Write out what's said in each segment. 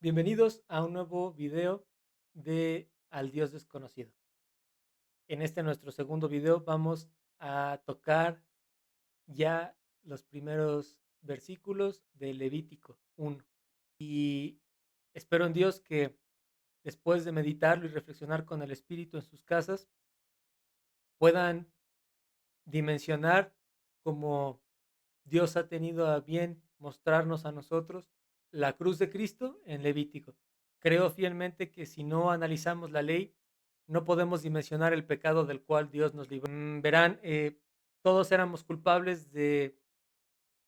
Bienvenidos a un nuevo video de Al Dios Desconocido. En este nuestro segundo video vamos a tocar ya los primeros versículos de Levítico 1. Y espero en Dios que después de meditarlo y reflexionar con el Espíritu en sus casas, puedan dimensionar cómo Dios ha tenido a bien mostrarnos a nosotros la cruz de Cristo en Levítico. Creo fielmente que si no analizamos la ley, no podemos dimensionar el pecado del cual Dios nos libró. Verán, todos éramos culpables de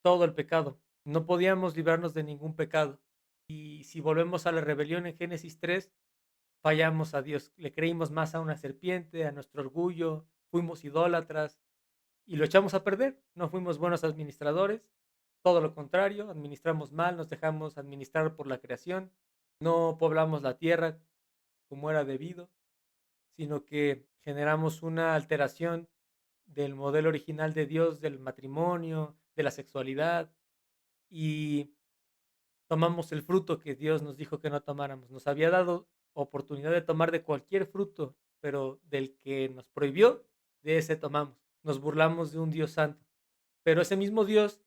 todo el pecado. No podíamos librarnos de ningún pecado. Y si volvemos a la rebelión en Génesis 3, fallamos a Dios. Le creímos más a una serpiente, a nuestro orgullo, fuimos idólatras, y lo echamos a perder. No fuimos buenos administradores, todo lo contrario, administramos mal, nos dejamos administrar por la creación, no poblamos la tierra como era debido, sino que generamos una alteración del modelo original de Dios, del matrimonio, de la sexualidad, y tomamos el fruto que Dios nos dijo que no tomáramos. Nos había dado oportunidad de tomar de cualquier fruto, pero del que nos prohibió, de ese tomamos. Nos burlamos de un Dios santo. Pero ese mismo Dios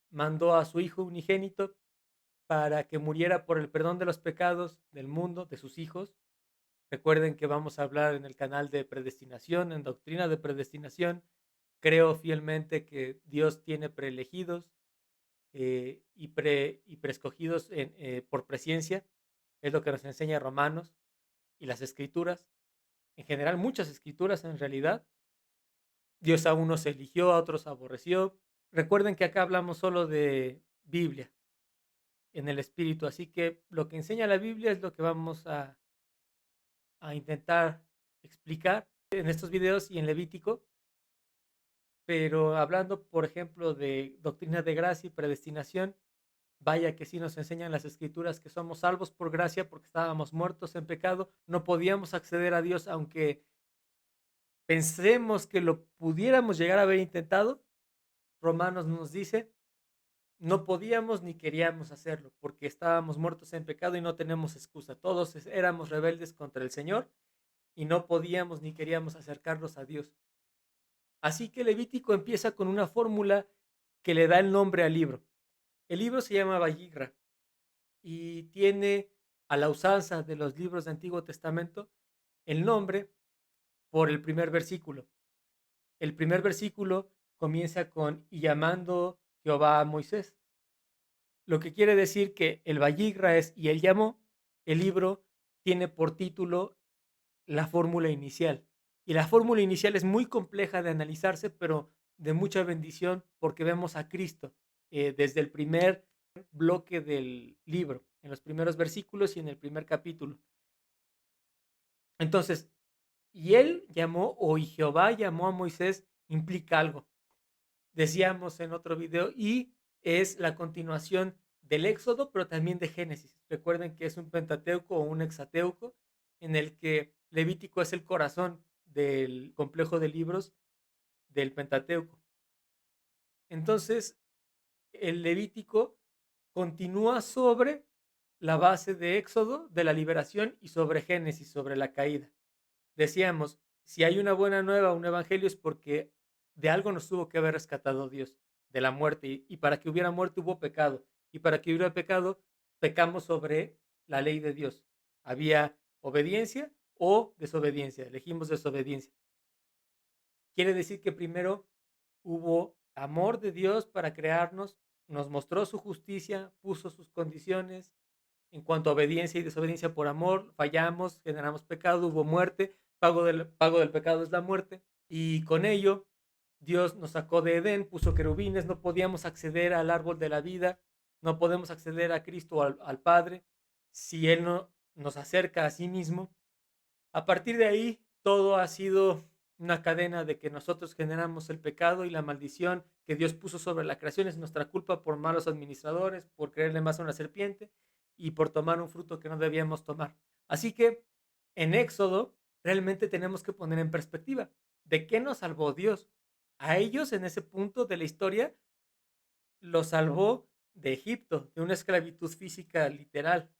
mandó a su Hijo unigénito para que muriera por el perdón de los pecados del mundo, de sus hijos. Recuerden que vamos a hablar en el canal de predestinación, en doctrina de predestinación. Creo fielmente que Dios tiene preelegidos y preescogidos por presciencia. Es lo que nos enseña Romanos y las escrituras. En general, muchas escrituras en realidad. Dios a unos eligió, a otros aborreció. Recuerden que acá hablamos solo de Biblia en el espíritu, así que lo que enseña la Biblia es lo que vamos a intentar explicar en estos videos y en Levítico, pero hablando, por ejemplo, de doctrina de gracia y predestinación, vaya que sí nos enseñan las escrituras que somos salvos por gracia porque estábamos muertos en pecado, no podíamos acceder a Dios aunque pensemos que lo pudiéramos llegar a haber intentado. Romanos nos dice, no podíamos ni queríamos hacerlo porque estábamos muertos en pecado y no tenemos excusa. Todos éramos rebeldes contra el Señor y no podíamos ni queríamos acercarnos a Dios. Así que Levítico empieza con una fórmula que le da el nombre al libro. El libro se llama Valligra y tiene, a la usanza de los libros de Antiguo Testamento, el nombre por el primer versículo. El primer versículo comienza con y llamando Jehová a Moisés, lo que quiere decir que el Valligra es y él llamó. El libro tiene por título la fórmula inicial. Y la fórmula inicial es muy compleja de analizarse, pero de mucha bendición porque vemos a Cristo desde el primer bloque del libro, en los primeros versículos y en el primer capítulo. Entonces, y él llamó, o y Jehová llamó a Moisés, implica algo. Decíamos en otro video, y es la continuación del Éxodo, pero también de Génesis. Recuerden que es un Pentateuco o un Hexateuco, en el que Levítico es el corazón del complejo de libros del Pentateuco. Entonces, el Levítico continúa sobre la base de Éxodo, de la liberación, y sobre Génesis, sobre la caída. Decíamos, si hay una buena nueva, un evangelio, es porque de algo nos tuvo que haber rescatado Dios, de la muerte. Y para que hubiera muerte hubo pecado. Y para que hubiera pecado, pecamos sobre la ley de Dios. Había obediencia o desobediencia. Elegimos desobediencia. Quiere decir que primero hubo amor de Dios para crearnos, nos mostró su justicia, puso sus condiciones. En cuanto a obediencia y desobediencia por amor, fallamos, generamos pecado, hubo muerte, pago del pecado es la muerte. Y con ello, Dios nos sacó de Edén, puso querubines, no podíamos acceder al árbol de la vida, no podemos acceder a Cristo o al Padre si Él no nos acerca a sí mismo. A partir de ahí, todo ha sido una cadena de que nosotros generamos el pecado y la maldición que Dios puso sobre la creación es nuestra culpa por malos administradores, por creerle más a una serpiente y por tomar un fruto que no debíamos tomar. Así que en Éxodo realmente tenemos que poner en perspectiva de qué nos salvó Dios. A ellos en ese punto de la historia los salvó de Egipto, de una esclavitud física literal.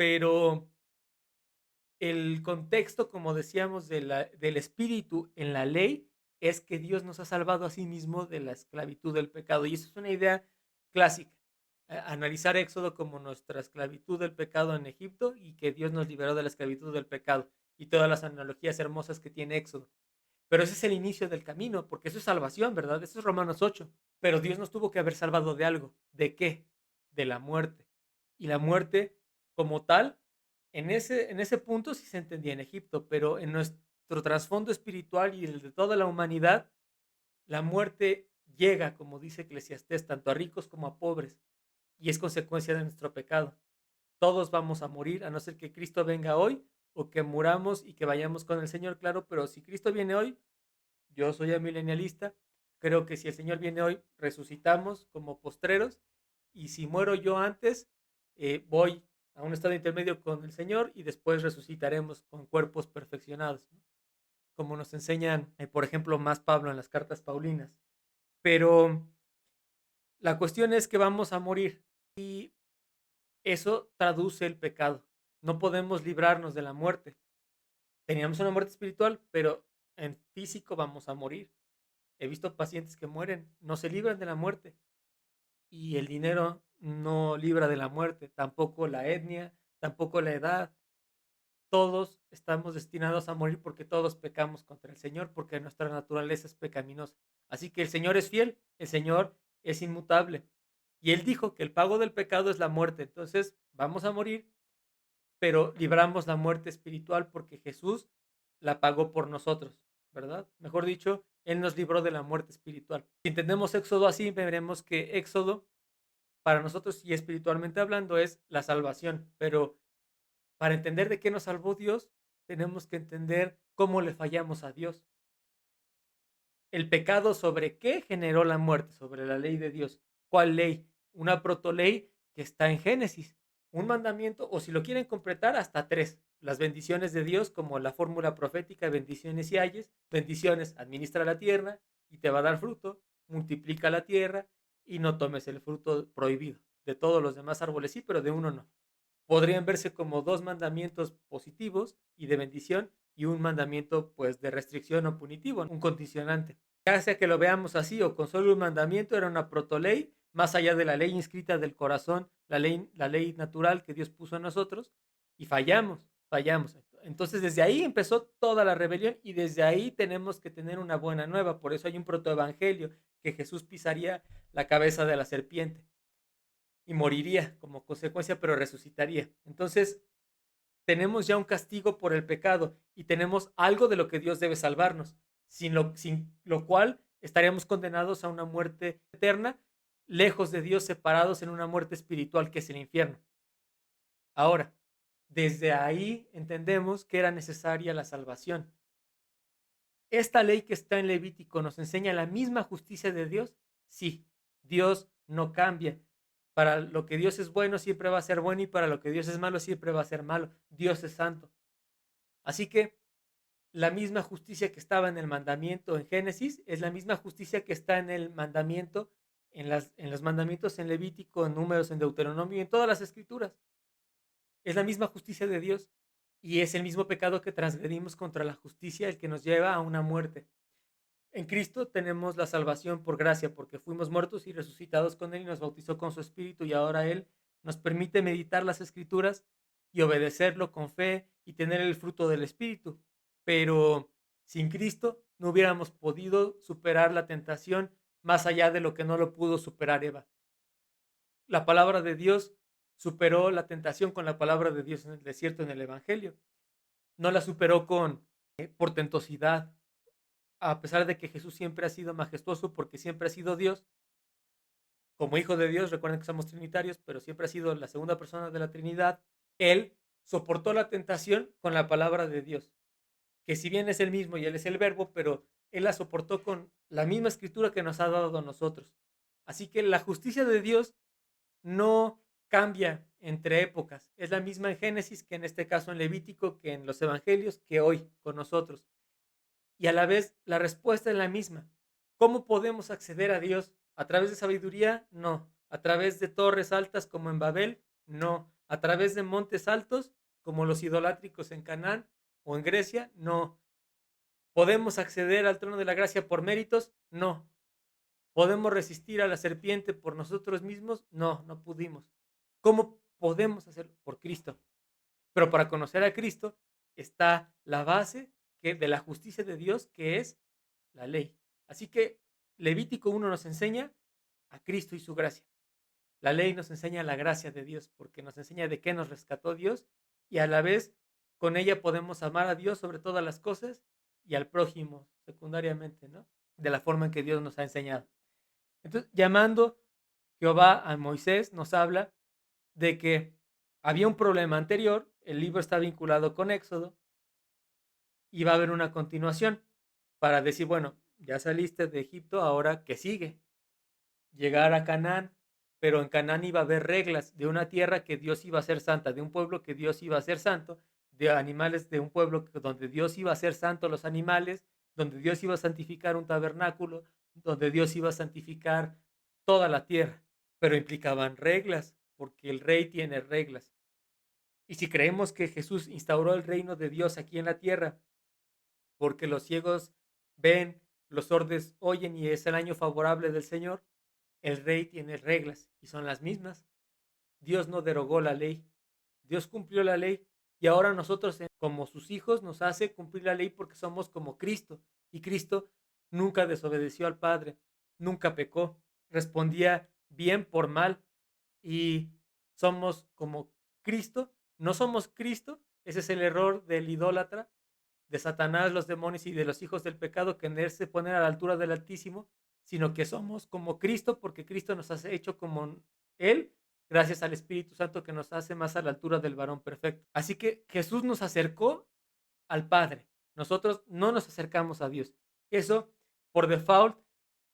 pero el contexto, como decíamos, del espíritu en la ley es que Dios nos ha salvado a sí mismo de la esclavitud del pecado. Y eso es una idea clásica. Analizar Éxodo como nuestra esclavitud del pecado en Egipto y que Dios nos liberó de la esclavitud del pecado y todas las analogías hermosas que tiene Éxodo. Pero ese es el inicio del camino, porque eso es salvación, ¿verdad? Eso es Romanos 8. Pero Dios nos tuvo que haber salvado de algo. ¿De qué? De la muerte. Y la muerte como tal, en ese punto sí se entendía en Egipto, pero en nuestro trasfondo espiritual y el de toda la humanidad, la muerte llega, como dice Eclesiastés, tanto a ricos como a pobres, y es consecuencia de nuestro pecado. Todos vamos a morir, a no ser que Cristo venga hoy o que muramos y que vayamos con el Señor, claro, pero si Cristo viene hoy, yo soy amilenialista, creo que si el Señor viene hoy, resucitamos como postreros, y si muero yo antes, voy a un estado intermedio con el Señor y después resucitaremos con cuerpos perfeccionados, ¿no? Como nos enseñan, por ejemplo, más Pablo en las cartas paulinas. Pero la cuestión es que vamos a morir y eso traduce el pecado. No podemos librarnos de la muerte. Teníamos una muerte espiritual, pero en físico vamos a morir. He visto pacientes que mueren, no se libran de la muerte. Y el dinero no libra de la muerte, tampoco la etnia, tampoco la edad. Todos estamos destinados a morir porque todos pecamos contra el Señor, porque nuestra naturaleza es pecaminosa. Así que el Señor es fiel, el Señor es inmutable. Y Él dijo que el pago del pecado es la muerte. Entonces vamos a morir, pero libramos la muerte espiritual porque Jesús la pagó por nosotros, ¿verdad? Mejor dicho, Él nos libró de la muerte espiritual. Si entendemos Éxodo así, veremos que Éxodo, para nosotros y espiritualmente hablando, es la salvación, pero para entender de qué nos salvó Dios, tenemos que entender cómo le fallamos a Dios. El pecado sobre qué generó la muerte, sobre la ley de Dios. ¿Cuál ley? Una protoley que está en Génesis, un mandamiento, o si lo quieren completar, hasta tres. Las bendiciones de Dios, como la fórmula profética, bendiciones y ayes. Bendiciones, administra la tierra y te va a dar fruto, multiplica la tierra y no tomes el fruto prohibido. De todos los demás árboles sí, pero de uno no. Podrían verse como dos mandamientos positivos y de bendición y un mandamiento pues de restricción o punitivo, un condicionante. Ya sea que lo veamos así o con solo un mandamiento, era una protoley, más allá de la ley inscrita del corazón, la ley natural que Dios puso en nosotros, y fallamos. Entonces desde ahí empezó toda la rebelión y desde ahí tenemos que tener una buena nueva. Por eso hay un protoevangelio que Jesús pisaría la cabeza de la serpiente y moriría como consecuencia, pero resucitaría. Entonces, tenemos ya un castigo por el pecado y tenemos algo de lo que Dios debe salvarnos, sin lo cual estaríamos condenados a una muerte eterna, lejos de Dios, separados en una muerte espiritual que es el infierno. Ahora, desde ahí entendemos que era necesaria la salvación. ¿Esta ley que está en Levítico nos enseña la misma justicia de Dios? Sí, Dios no cambia. Para lo que Dios es bueno siempre va a ser bueno y para lo que Dios es malo siempre va a ser malo. Dios es santo. Así que la misma justicia que estaba en el mandamiento en Génesis es la misma justicia que está en el mandamiento, en los mandamientos en Levítico, en Números, en Deuteronomio y en todas las escrituras. Es la misma justicia de Dios y es el mismo pecado que transgredimos contra la justicia el que nos lleva a una muerte. En Cristo tenemos la salvación por gracia, porque fuimos muertos y resucitados con Él y nos bautizó con su Espíritu y ahora Él nos permite meditar las Escrituras y obedecerlo con fe y tener el fruto del Espíritu. Pero sin Cristo no hubiéramos podido superar la tentación más allá de lo que no lo pudo superar Eva. La palabra de Dios superó la tentación con la palabra de Dios en el desierto, en el Evangelio. No la superó con portentosidad, a pesar de que Jesús siempre ha sido majestuoso porque siempre ha sido Dios, como hijo de Dios, recuerden que somos trinitarios, pero siempre ha sido la segunda persona de la Trinidad, Él soportó la tentación con la palabra de Dios, que si bien es el mismo y Él es el verbo, pero Él la soportó con la misma escritura que nos ha dado a nosotros. Así que la justicia de Dios no cambia entre épocas, es la misma en Génesis que en este caso en Levítico, que en los Evangelios, que hoy con nosotros. Y a la vez la respuesta es la misma. ¿Cómo podemos acceder a Dios? ¿A través de sabiduría? No. ¿A través de torres altas como en Babel? No. a través de montes altos, como los idolátricos en Canaán o en Grecia, no. ¿Podemos acceder al trono de la gracia por méritos? No. ¿Podemos resistir a la serpiente por nosotros mismos? No, no pudimos. ¿Cómo podemos hacerlo? Por Cristo. Pero para conocer a Cristo está la base de la justicia de Dios, que es la ley. Así que Levítico 1 nos enseña a Cristo y su gracia. La ley nos enseña la gracia de Dios, porque nos enseña de qué nos rescató Dios y a la vez con ella podemos amar a Dios sobre todas las cosas y al prójimo secundariamente, ¿no? De la forma en que Dios nos ha enseñado. Entonces, llamando Jehová a Moisés, nos habla de que había un problema anterior, el libro está vinculado con Éxodo, y va a haber una continuación para decir, bueno, ya saliste de Egipto, ahora ¿qué sigue? Llegar a Canaán, pero en Canaán iba a haber reglas de una tierra que Dios iba a ser santa, de un pueblo que Dios iba a ser santo, de animales de un pueblo donde Dios iba a ser santo los animales, donde Dios iba a santificar un tabernáculo, donde Dios iba a santificar toda la tierra, pero implicaban reglas, porque el rey tiene reglas. Y si creemos que Jesús instauró el reino de Dios aquí en la tierra, porque los ciegos ven, los sordos oyen y es el año favorable del Señor, el rey tiene reglas y son las mismas. Dios no derogó la ley, Dios cumplió la ley y ahora nosotros como sus hijos nos hace cumplir la ley porque somos como Cristo y Cristo nunca desobedeció al Padre, nunca pecó, respondía bien por mal y somos como Cristo, no somos Cristo, ese es el error del idólatra, de Satanás, los demonios y de los hijos del pecado, que quererse poner a la altura del Altísimo, sino que somos como Cristo, porque Cristo nos ha hecho como Él, gracias al Espíritu Santo que nos hace más a la altura del varón perfecto. Así que Jesús nos acercó al Padre. Nosotros no nos acercamos a Dios. Eso, por default,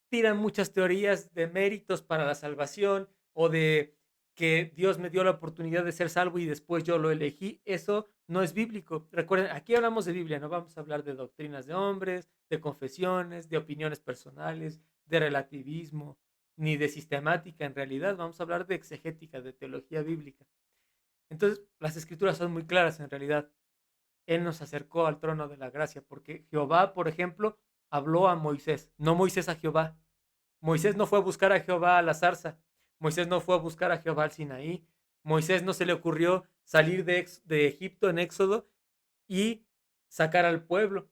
tiran muchas teorías de méritos para la salvación o de que Dios me dio la oportunidad de ser salvo y después yo lo elegí. Eso no es bíblico. Recuerden, aquí hablamos de Biblia, no vamos a hablar de doctrinas de hombres, de confesiones, de opiniones personales, de relativismo, ni de sistemática en realidad. Vamos a hablar de exegética, de teología bíblica. Entonces, las escrituras son muy claras en realidad. Él nos acercó al trono de la gracia, porque Jehová, por ejemplo, habló a Moisés, no Moisés a Jehová. Moisés no fue a buscar a Jehová a la zarza. Moisés no fue a buscar a Jehová al Sinaí. Moisés no se le ocurrió salir de Egipto en Éxodo y sacar al pueblo.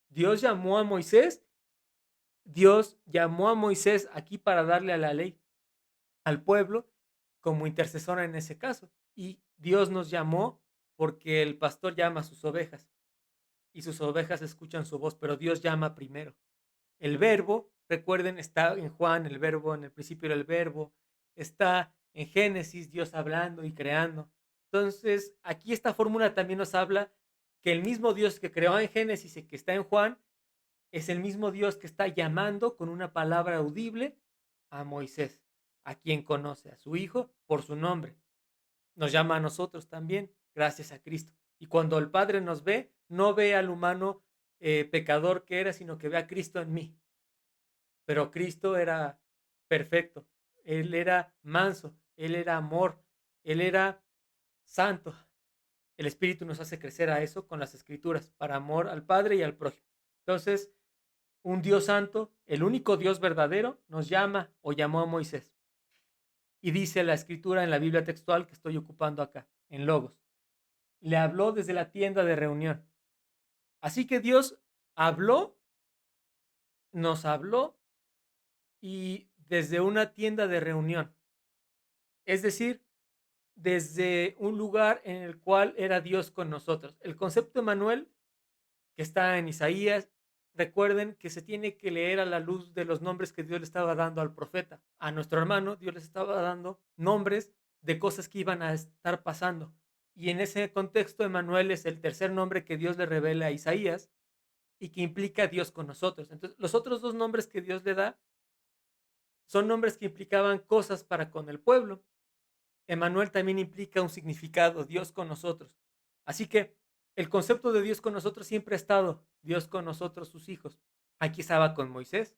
Dios llamó a Moisés. Dios llamó a Moisés aquí para darle a la ley al pueblo como intercesora en ese caso. Y Dios nos llamó porque el pastor llama a sus ovejas y sus ovejas escuchan su voz, pero Dios llama primero. El verbo, recuerden, está en Juan, el verbo, en el principio era el verbo, está en Génesis, Dios hablando y creando. Entonces, aquí esta fórmula también nos habla que el mismo Dios que creó en Génesis y que está en Juan, es el mismo Dios que está llamando con una palabra audible a Moisés, a quien conoce, a su hijo, por su nombre. Nos llama a nosotros también, gracias a Cristo. Y cuando el Padre nos ve, no ve al humano pecador que era, sino que ve a Cristo en mí. Pero Cristo era perfecto, Él era manso, Él era amor, Él era santo. El Espíritu nos hace crecer a eso con las Escrituras, para amor al Padre y al prójimo. Entonces, un Dios santo, el único Dios verdadero, nos llama o llamó a Moisés. Y dice la Escritura en la Biblia textual que estoy ocupando acá, en Logos. Le habló desde la tienda de reunión. Así que Dios habló, nos habló y desde una tienda de reunión. Es decir, desde un lugar en el cual era Dios con nosotros. El concepto Emmanuel, que está en Isaías, recuerden que se tiene que leer a la luz de los nombres que Dios le estaba dando al profeta. A nuestro hermano, Dios les estaba dando nombres de cosas que iban a estar pasando. Y en ese contexto, Emmanuel es el tercer nombre que Dios le revela a Isaías y que implica a Dios con nosotros. Entonces, los otros dos nombres que Dios le da son nombres que implicaban cosas para con el pueblo. Emmanuel también implica un significado, Dios con nosotros. Así que el concepto de Dios con nosotros siempre ha estado, Dios con nosotros, sus hijos. Aquí estaba con Moisés.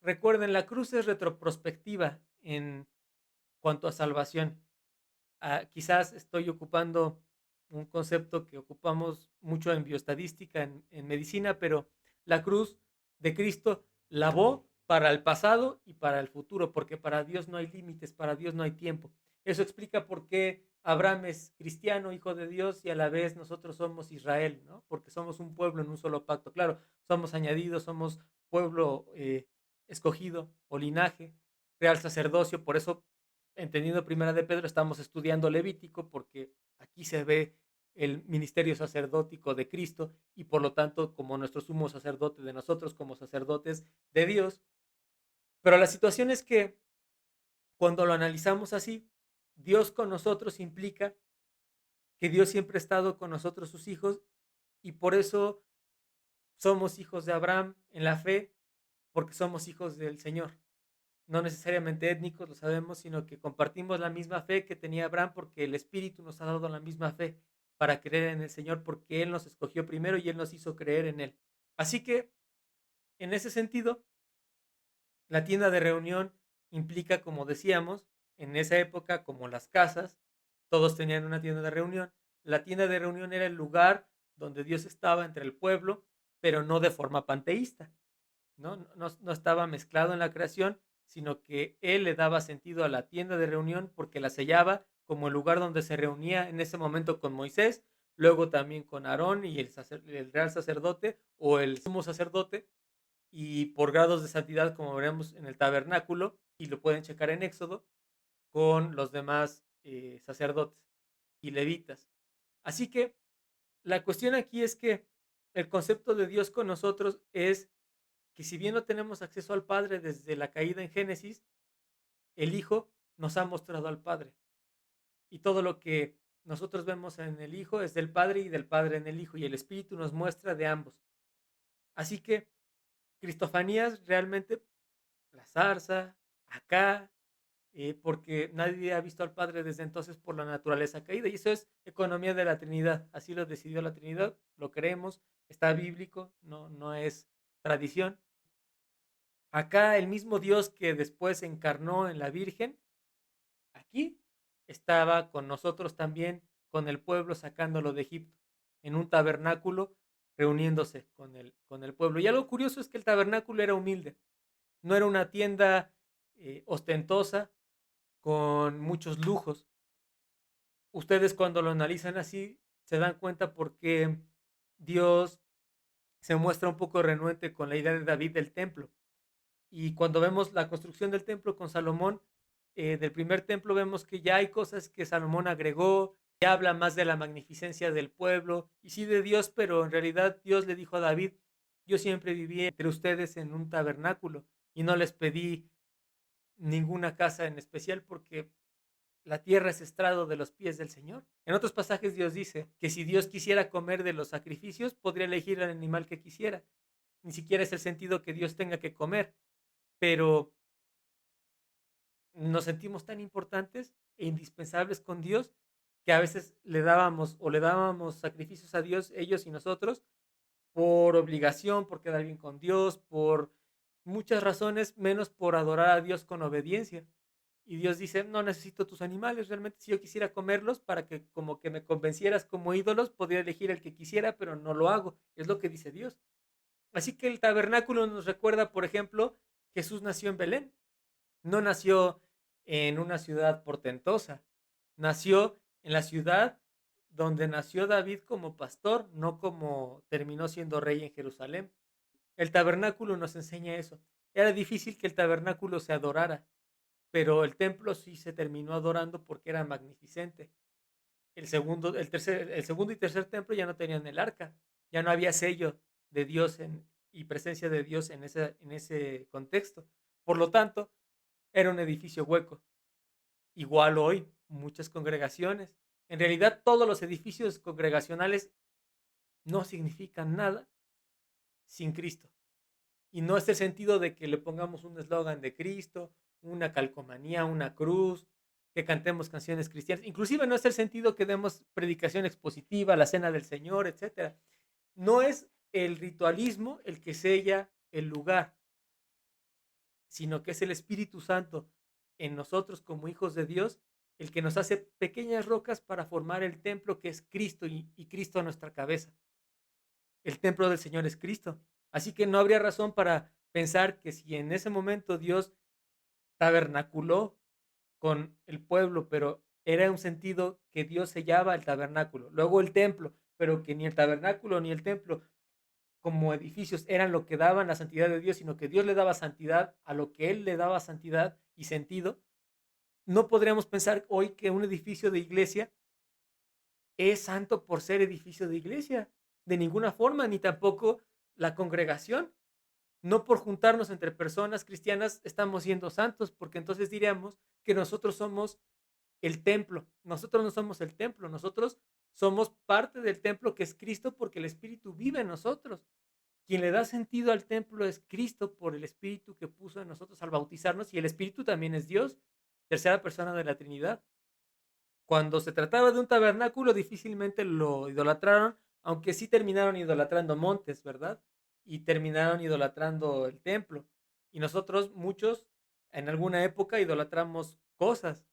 Recuerden, la cruz es retroprospectiva en cuanto a salvación. quizás estoy ocupando un concepto que ocupamos mucho en bioestadística, en medicina, pero la cruz de Cristo lavó para el pasado y para el futuro, porque para Dios no hay límites, para Dios no hay tiempo. Eso explica por qué Abraham es cristiano, hijo de Dios, y a la vez nosotros somos Israel, ¿no? Porque somos un pueblo en un solo pacto. Claro, somos añadidos, somos pueblo escogido o linaje, real sacerdocio, por eso, entendiendo Primera de Pedro, estamos estudiando Levítico, porque aquí se ve el ministerio sacerdótico de Cristo y por lo tanto como nuestro sumo sacerdote de nosotros como sacerdotes de Dios. Pero la situación es que cuando lo analizamos así, Dios con nosotros implica que Dios siempre ha estado con nosotros, sus hijos, y por eso somos hijos de Abraham en la fe, porque somos hijos del Señor. No necesariamente étnicos, lo sabemos, sino que compartimos la misma fe que tenía Abraham, porque el Espíritu nos ha dado la misma fe para creer en el Señor, porque Él nos escogió primero y Él nos hizo creer en Él. Así que, en ese sentido, la tienda de reunión implica, como decíamos, en esa época, como las casas, todos tenían una tienda de reunión. La tienda de reunión era el lugar donde Dios estaba entre el pueblo, pero no de forma panteísta, ¿no? No estaba mezclado en la creación, sino que Él le daba sentido a la tienda de reunión porque la sellaba como el lugar donde se reunía en ese momento con Moisés, luego también con Aarón y el real sacerdote o el sumo sacerdote, y por grados de santidad, como veremos en el tabernáculo, y lo pueden checar en Éxodo, con los demás sacerdotes y levitas. Así que la cuestión aquí es que el concepto de Dios con nosotros es que si bien no tenemos acceso al Padre desde la caída en Génesis, el Hijo nos ha mostrado al Padre. Y todo lo que nosotros vemos en el Hijo es del Padre y del Padre en el Hijo, y el Espíritu nos muestra de ambos. Así que Cristofanías realmente, la zarza, acá, porque nadie ha visto al Padre desde entonces por la naturaleza caída. Y eso es economía de la Trinidad. Así lo decidió la Trinidad, lo creemos, está bíblico, no es tradición. Acá el mismo Dios que después se encarnó en la Virgen, aquí estaba con nosotros también, con el pueblo sacándolo de Egipto, en un tabernáculo, reuniéndose con el pueblo. Y algo curioso es que el tabernáculo era humilde, no era una tienda ostentosa con muchos lujos. Ustedes cuando lo analizan así se dan cuenta porque Dios se muestra un poco renuente con la idea de David del templo. Y cuando vemos la construcción del templo con Salomón, del primer templo, vemos que ya hay cosas que Salomón agregó, que habla más de la magnificencia del pueblo y sí de Dios, pero en realidad Dios le dijo a David: yo siempre viví entre ustedes en un tabernáculo y no les pedí ninguna casa en especial porque la tierra es estrado de los pies del Señor. En otros pasajes Dios dice que si Dios quisiera comer de los sacrificios, podría elegir el animal que quisiera. Ni siquiera es el sentido que Dios tenga que comer, pero nos sentimos tan importantes e indispensables con Dios que a veces le dábamos sacrificios a Dios, ellos y nosotros, por obligación, por quedar bien con Dios, por muchas razones, menos por adorar a Dios con obediencia. Y Dios dice: no necesito tus animales, realmente si yo quisiera comerlos para que como que me convencieras como ídolos, podría elegir el que quisiera, pero no lo hago. Es lo que dice Dios. Así que el tabernáculo nos recuerda, por ejemplo, Jesús nació en Belén. No nació en una ciudad portentosa, nació en la ciudad donde nació David como pastor, no como terminó siendo rey en Jerusalén. El tabernáculo nos enseña eso. Era difícil que el tabernáculo se adorara, pero el templo sí se terminó adorando porque era magnificente. El segundo y tercer templo ya no tenían el arca, ya no había sello de Dios y presencia de Dios en ese contexto. Por lo tanto, era un edificio hueco. Igual hoy, muchas congregaciones. En realidad, todos los edificios congregacionales no significan nada sin Cristo. Y no es el sentido de que le pongamos un eslogan de Cristo, una calcomanía, una cruz, que cantemos canciones cristianas. Inclusive no es el sentido que demos predicación expositiva, la cena del Señor, etcétera. No es el ritualismo el que sella el lugar, sino que es el Espíritu Santo en nosotros como hijos de Dios el que nos hace pequeñas rocas para formar el templo que es Cristo y Cristo a nuestra cabeza. El templo del Señor es Cristo. Así que no habría razón para pensar que si en ese momento Dios tabernaculó con el pueblo, pero era un sentido que Dios sellaba el tabernáculo, luego el templo, pero que ni el tabernáculo ni el templo como edificios eran lo que daban la santidad de Dios, sino que Dios le daba santidad a lo que Él le daba santidad y sentido. No podríamos pensar hoy que un edificio de iglesia es santo por ser edificio de iglesia, de ninguna forma, ni tampoco la congregación. No por juntarnos entre personas cristianas estamos siendo santos, porque entonces diríamos que nosotros somos el templo. Nosotros no somos el templo, nosotros somos parte del templo que es Cristo porque el Espíritu vive en nosotros. Quien le da sentido al templo es Cristo por el Espíritu que puso en nosotros al bautizarnos y el Espíritu también es Dios, tercera persona de la Trinidad. Cuando se trataba de un tabernáculo difícilmente lo idolatraron, aunque sí terminaron idolatrando montes, ¿verdad? Y terminaron idolatrando el templo. Y nosotros, muchos, en alguna época idolatramos cosas,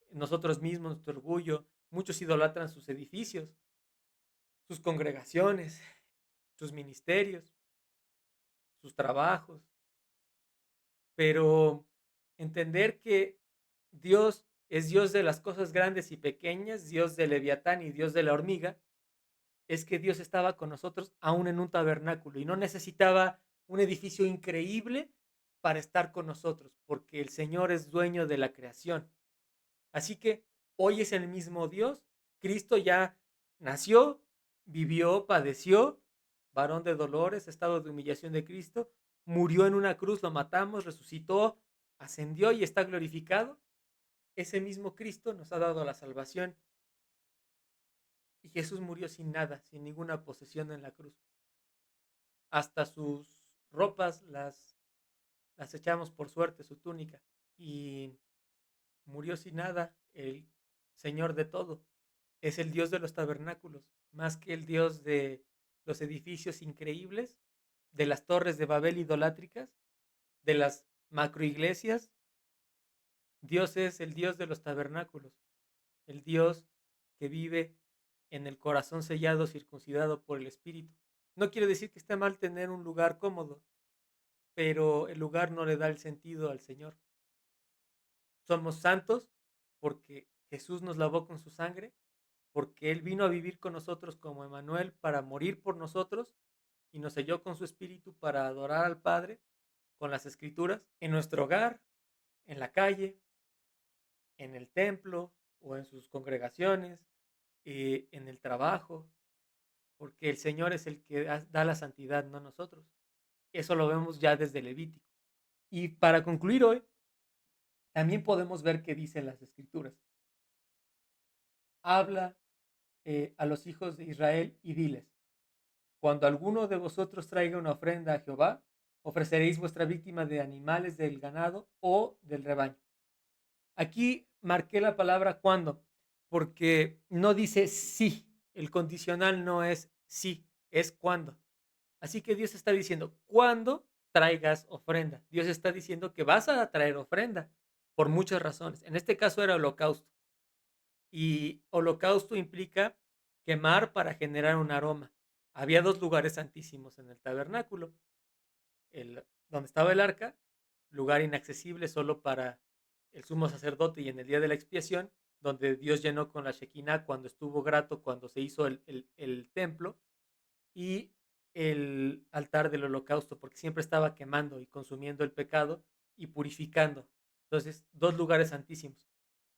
nosotros mismos, nuestro orgullo, muchos idolatran sus edificios, sus congregaciones, sus ministerios, sus trabajos, pero entender que Dios es Dios de las cosas grandes y pequeñas, Dios del Leviatán y Dios de la hormiga, es que Dios estaba con nosotros aún en un tabernáculo y no necesitaba un edificio increíble para estar con nosotros, porque el Señor es dueño de la creación. Así que hoy es el mismo Dios. Cristo ya nació, vivió, padeció, varón de dolores, estado de humillación de Cristo, murió en una cruz, lo matamos, resucitó, ascendió y está glorificado. Ese mismo Cristo nos ha dado la salvación y Jesús murió sin nada, sin ninguna posesión en la cruz. Hasta sus ropas las echamos por suerte, su túnica, y murió sin nada, el Señor de todo. Es el Dios de los tabernáculos, más que el Dios de los edificios increíbles, de las torres de Babel idolátricas, de las macroiglesias. Dios es el Dios de los tabernáculos, el Dios que vive en el corazón sellado, circuncidado por el Espíritu. No quiere decir que esté mal tener un lugar cómodo, pero el lugar no le da el sentido al Señor. Somos santos porque Jesús nos lavó con su sangre, porque Él vino a vivir con nosotros como Emanuel para morir por nosotros y nos selló con su espíritu para adorar al Padre con las escrituras en nuestro hogar, en la calle, en el templo o en sus congregaciones, en el trabajo, porque el Señor es el que da la santidad, no nosotros. Eso lo vemos ya desde Levítico. Y para concluir hoy, también podemos ver qué dicen las escrituras. Habla a los hijos de Israel y diles, cuando alguno de vosotros traiga una ofrenda a Jehová, ofreceréis vuestra víctima de animales del ganado o del rebaño. Aquí marqué la palabra cuando, porque no dice sí, el condicional no es sí, es cuando. Así que Dios está diciendo, cuando traigas ofrenda. Dios está diciendo que vas a traer ofrenda por muchas razones. En este caso era holocausto. Y holocausto implica quemar para generar un aroma. Había dos lugares santísimos en el tabernáculo. Donde estaba el arca, lugar inaccesible solo para el sumo sacerdote y en el día de la expiación, donde Dios llenó con la Shekinah cuando estuvo grato, cuando se hizo el templo, y el altar del holocausto, porque siempre estaba quemando y consumiendo el pecado y purificando. Entonces, dos lugares santísimos.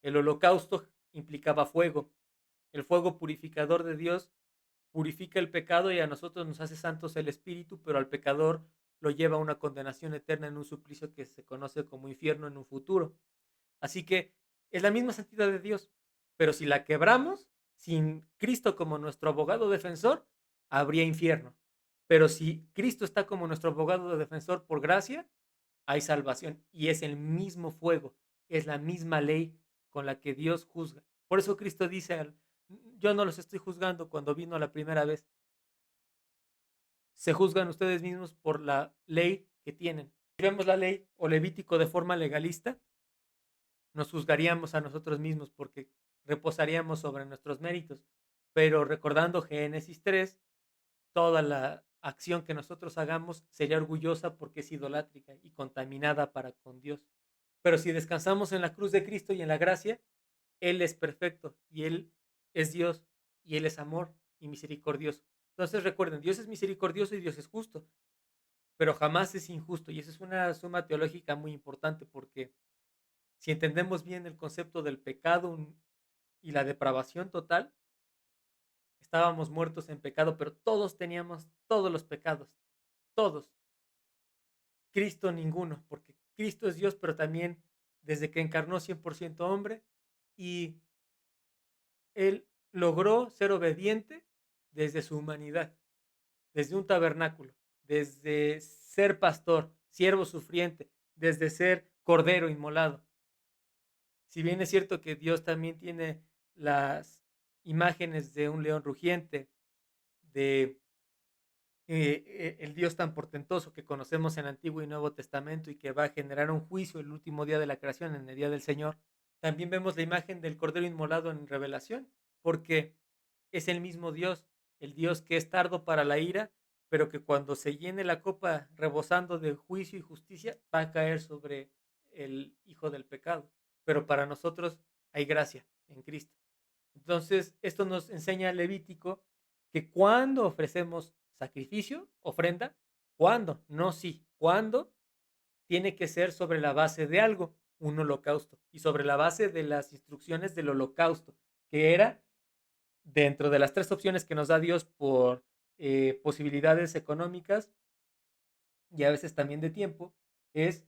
El holocausto implicaba fuego. El fuego purificador de Dios purifica el pecado y a nosotros nos hace santos el Espíritu, pero al pecador lo lleva a una condenación eterna en un suplicio que se conoce como infierno en un futuro. Así que es la misma santidad de Dios, pero si la quebramos, sin Cristo como nuestro abogado defensor, habría infierno. Pero si Cristo está como nuestro abogado defensor por gracia, hay salvación y es el mismo fuego, es la misma ley con la que Dios juzga. Por eso Cristo dice, yo no los estoy juzgando cuando vino la primera vez. Se juzgan ustedes mismos por la ley que tienen. Si vemos la ley o Levítico de forma legalista, nos juzgaríamos a nosotros mismos porque reposaríamos sobre nuestros méritos. Pero recordando Génesis 3, toda la acción que nosotros hagamos sería orgullosa porque es idolátrica y contaminada para con Dios. Pero si descansamos en la cruz de Cristo y en la gracia, Él es perfecto y Él es Dios y Él es amor y misericordioso. Entonces recuerden, Dios es misericordioso y Dios es justo, pero jamás es injusto. Y esa es una suma teológica muy importante porque si entendemos bien el concepto del pecado y la depravación total, estábamos muertos en pecado, pero todos teníamos todos los pecados, todos. Cristo ninguno, porque Cristo es Dios, pero también desde que encarnó 100% hombre y Él logró ser obediente desde su humanidad, desde un tabernáculo, desde ser pastor, siervo sufriente, desde ser cordero inmolado. Si bien es cierto que Dios también tiene las imágenes de un león rugiente, de el Dios tan portentoso que conocemos en Antiguo y Nuevo Testamento y que va a generar un juicio el último día de la creación, en el día del Señor, también vemos la imagen del Cordero inmolado en Revelación, porque es el mismo Dios, el Dios que es tardo para la ira, pero que cuando se llene la copa rebosando de juicio y justicia, va a caer sobre el hijo del pecado. Pero para nosotros hay gracia en Cristo. Entonces, esto nos enseña Levítico que cuando ofrecemos sacrificio, ofrenda, cuando, no sí, cuando tiene que ser sobre la base de algo, un holocausto, y sobre la base de las instrucciones del holocausto, que era dentro de las tres opciones que nos da Dios por posibilidades económicas y a veces también de tiempo, es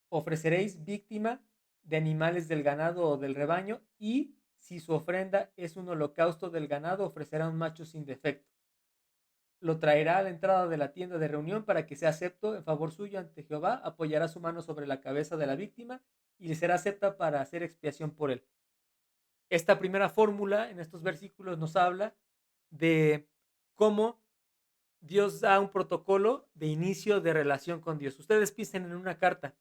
ofreceréis víctima de animales del ganado o del rebaño y si su ofrenda es un holocausto del ganado, ofrecerá un macho sin defecto. Lo traerá a la entrada de la tienda de reunión para que sea acepto en favor suyo ante Jehová, apoyará su mano sobre la cabeza de la víctima y le será acepta para hacer expiación por él. Esta primera fórmula en estos versículos nos habla de cómo Dios da un protocolo de inicio de relación con Dios. Ustedes piensen en una carta.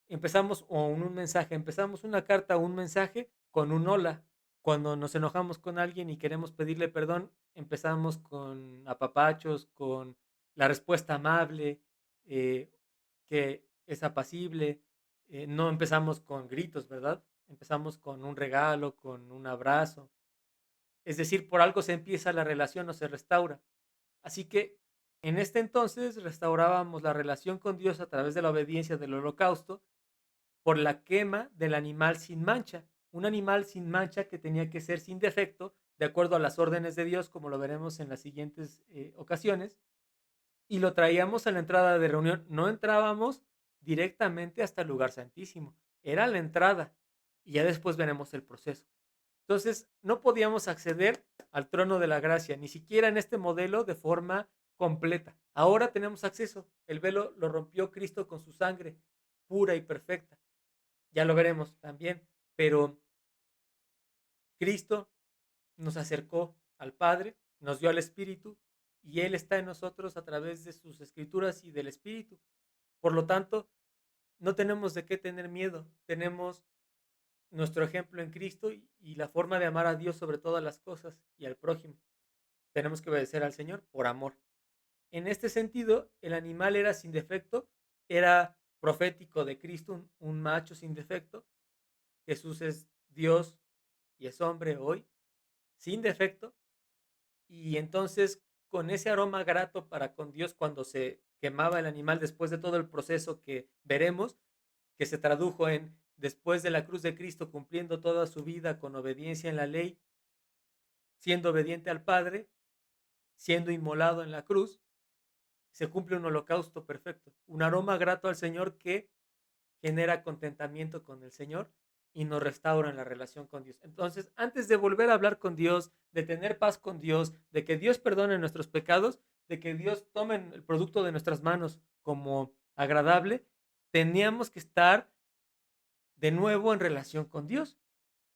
Empezamos o en un mensaje, empezamos una carta o un mensaje con un hola. Cuando nos enojamos con alguien y queremos pedirle perdón, empezamos con apapachos, con la respuesta amable, eh, que es apacible. No empezamos con gritos, ¿verdad? Empezamos con un regalo, con un abrazo. Es decir, por algo se empieza la relación o se restaura. Así que en este entonces restaurábamos la relación con Dios a través de la obediencia del holocausto por la quema del animal sin mancha. Un animal sin mancha que tenía que ser sin defecto, de acuerdo a las órdenes de Dios, como lo veremos en las siguientes ocasiones, y lo traíamos a la entrada de reunión. No entrábamos directamente hasta el lugar santísimo, era la entrada, y ya después veremos el proceso. Entonces, no podíamos acceder al trono de la gracia, ni siquiera en este modelo de forma completa. Ahora tenemos acceso. El velo lo rompió Cristo con su sangre pura y perfecta. Ya lo veremos también, pero Cristo nos acercó al Padre, nos dio al Espíritu y Él está en nosotros a través de sus escrituras y del Espíritu. Por lo tanto, no tenemos de qué tener miedo, tenemos nuestro ejemplo en Cristo y la forma de amar a Dios sobre todas las cosas y al prójimo. Tenemos que obedecer al Señor por amor. En este sentido, el animal era sin defecto, era profético de Cristo, un macho sin defecto. Jesús es Dios y es hombre hoy, sin defecto, y entonces con ese aroma grato para con Dios cuando se quemaba el animal después de todo el proceso que veremos, que se tradujo en después de la cruz de Cristo cumpliendo toda su vida con obediencia en la ley, siendo obediente al Padre, siendo inmolado en la cruz, se cumple un holocausto perfecto, un aroma grato al Señor que genera contentamiento con el Señor y nos restaura en la relación con Dios. Entonces, antes de volver a hablar con Dios, de tener paz con Dios, de que Dios perdone nuestros pecados, de que Dios tome el producto de nuestras manos como agradable, teníamos que estar de nuevo en relación con Dios.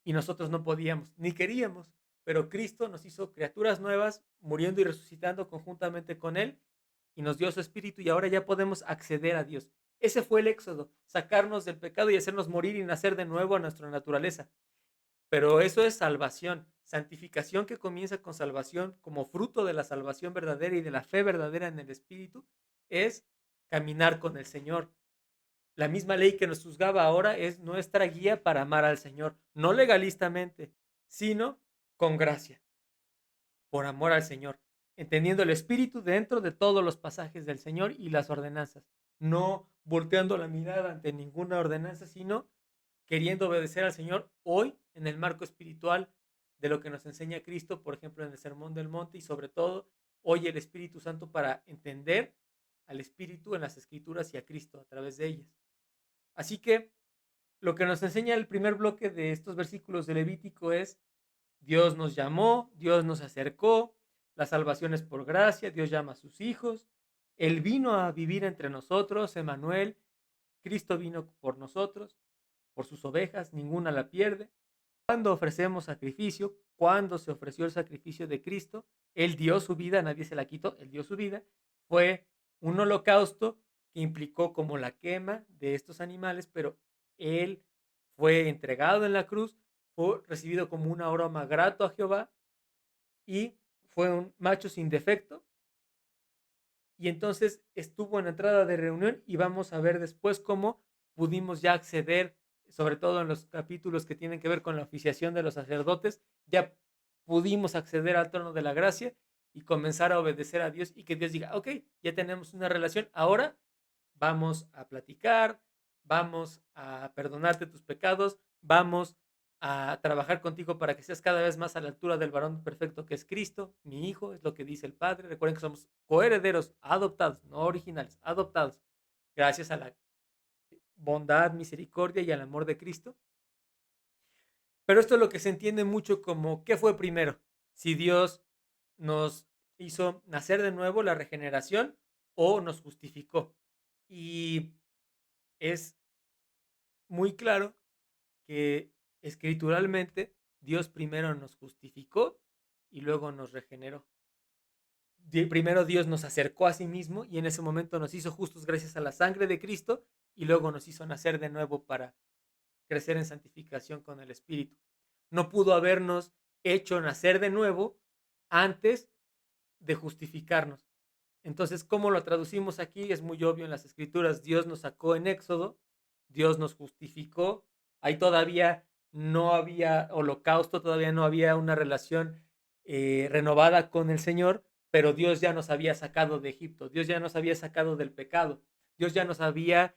Y nosotros no podíamos, ni queríamos, pero Cristo nos hizo criaturas nuevas, muriendo y resucitando conjuntamente con Él, y nos dio su Espíritu, y ahora ya podemos acceder a Dios. Ese fue el éxodo, sacarnos del pecado y hacernos morir y nacer de nuevo a nuestra naturaleza. Pero eso es salvación, santificación que comienza con salvación, como fruto de la salvación verdadera y de la fe verdadera en el Espíritu, es caminar con el Señor. La misma ley que nos juzgaba ahora es nuestra guía para amar al Señor, no legalistamente, sino con gracia, por amor al Señor, entendiendo el Espíritu dentro de todos los pasajes del Señor y las ordenanzas, no volteando la mirada ante ninguna ordenanza, sino queriendo obedecer al Señor hoy en el marco espiritual de lo que nos enseña Cristo, por ejemplo, en el Sermón del Monte, y sobre todo hoy el Espíritu Santo para entender al Espíritu en las Escrituras y a Cristo a través de ellas. Así que lo que nos enseña el primer bloque de estos versículos de Levítico es: Dios nos llamó, Dios nos acercó, la salvación es por gracia, Dios llama a sus hijos, Él vino a vivir entre nosotros, Emmanuel, Cristo vino por nosotros, por sus ovejas, ninguna la pierde. Cuando ofrecemos sacrificio, cuando se ofreció el sacrificio de Cristo, Él dio su vida, nadie se la quitó, Él dio su vida, fue un holocausto que implicó como la quema de estos animales, pero Él fue entregado en la cruz, fue recibido como un aroma grato a Jehová y fue un macho sin defecto. Y entonces estuvo en la entrada de reunión y vamos a ver después cómo pudimos ya acceder, sobre todo en los capítulos que tienen que ver con la oficiación de los sacerdotes, ya pudimos acceder al trono de la gracia y comenzar a obedecer a Dios y que Dios diga: ok, ya tenemos una relación, ahora vamos a platicar, vamos a perdonarte tus pecados, vamos a trabajar contigo para que seas cada vez más a la altura del varón perfecto que es Cristo, mi hijo, es lo que dice el Padre. Recuerden que somos coherederos, adoptados, no originales, adoptados, gracias a la bondad, misericordia y al amor de Cristo. Pero esto es lo que se entiende mucho como ¿qué fue primero? Si Dios nos hizo nacer de nuevo, la regeneración, o nos justificó. Y es muy claro que escrituralmente Dios primero nos justificó y luego nos regeneró. Primero Dios nos acercó a sí mismo y en ese momento nos hizo justos gracias a la sangre de Cristo y luego nos hizo nacer de nuevo para crecer en santificación con el Espíritu. No pudo habernos hecho nacer de nuevo antes de justificarnos. Entonces, ¿cómo lo traducimos aquí? Es muy obvio en las Escrituras. Dios nos sacó en Éxodo, Dios nos justificó. Ahí todavía no había holocausto, todavía no había una relación renovada con el Señor, pero Dios ya nos había sacado de Egipto, Dios ya nos había sacado del pecado, Dios ya nos había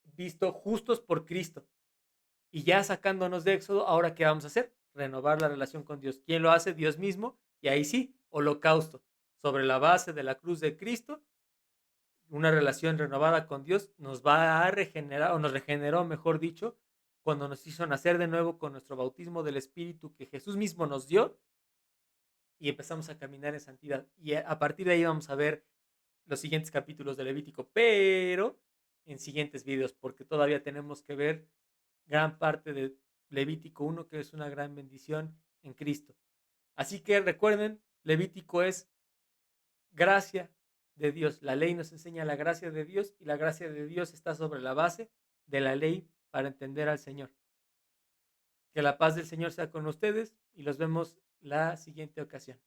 visto justos por Cristo. Y ya sacándonos de Éxodo, ¿ahora qué vamos a hacer? Renovar la relación con Dios. ¿Quién lo hace? Dios mismo. Y ahí sí, holocausto. Sobre la base de la cruz de Cristo, una relación renovada con Dios nos va a regenerar, o nos regeneró, mejor dicho, cuando nos hizo nacer de nuevo con nuestro bautismo del Espíritu que Jesús mismo nos dio y empezamos a caminar en santidad. Y a partir de ahí vamos a ver los siguientes capítulos de Levítico, pero en siguientes videos, porque todavía tenemos que ver gran parte de Levítico 1, que es una gran bendición en Cristo. Así que recuerden, Levítico es gracia de Dios. La ley nos enseña la gracia de Dios y la gracia de Dios está sobre la base de la ley para entender al Señor. Que la paz del Señor sea con ustedes y los vemos la siguiente ocasión.